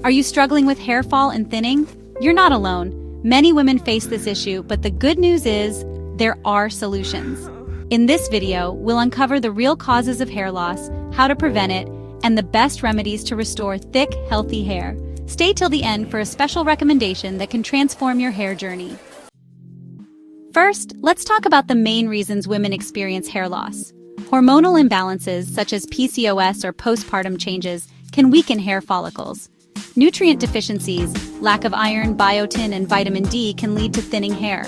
Are you struggling with hair fall and thinning? You're not alone. Many women face this issue, but the good news is there are solutions. In this video, we'll uncover the real causes of hair loss, how to prevent it, and the best remedies to restore thick, healthy hair. Stay till the end for a special recommendation that can transform your hair journey. First, let's talk about the main reasons women experience hair loss. Hormonal imbalances, such as PCOS or postpartum changes, can weaken hair follicles. Nutrient deficiencies, lack of iron, biotin, and vitamin D can lead to thinning hair.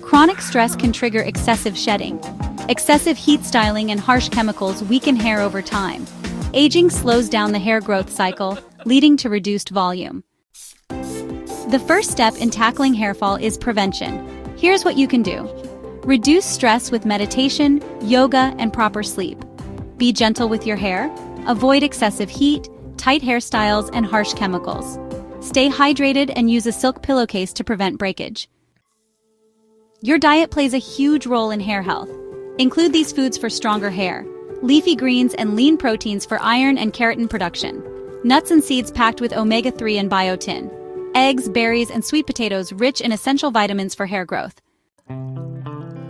Chronic stress can trigger excessive shedding. Excessive heat styling and harsh chemicals weaken hair over time. Aging slows down the hair growth cycle, leading to reduced volume. The first step in tackling hair fall is prevention. Here's what you can do. Reduce stress with meditation, yoga, and proper sleep. Be gentle with your hair. Avoid excessive heat, tight hairstyles, and harsh chemicals. Stay hydrated and use a silk pillowcase to prevent breakage. Your diet plays a huge role in hair health. Include these foods for stronger hair: leafy greens and lean proteins for iron and keratin production, nuts and seeds packed with omega-3 and biotin, eggs, berries, and sweet potatoes rich in essential vitamins for hair growth.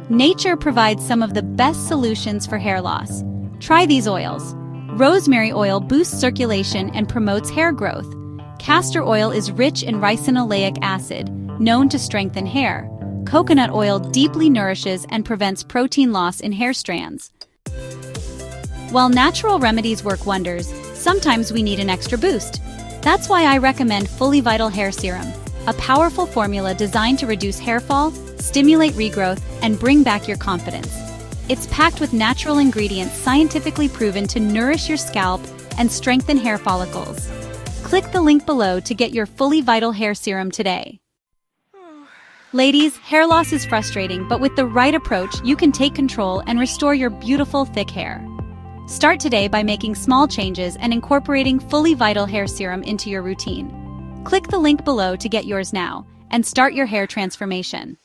Nature provides some of the best solutions for hair loss. Try these oils. Rosemary oil boosts circulation and promotes hair growth. Castor oil is rich in ricinoleic acid, known to strengthen hair. Coconut oil deeply nourishes and prevents protein loss in hair strands. While natural remedies work wonders, sometimes we need an extra boost. That's why I recommend Fully Vital Hair Serum, a powerful formula designed to reduce hair fall, stimulate regrowth, and bring back your confidence. It's packed with natural ingredients scientifically proven to nourish your scalp and strengthen hair follicles. Click the link below to get your Fully Vital Hair Serum today. Ladies, hair loss is frustrating, but with the right approach, you can take control and restore your beautiful, thick hair. Start today by making small changes and incorporating Fully Vital Hair Serum into your routine. Click the link below to get yours now and start your hair transformation.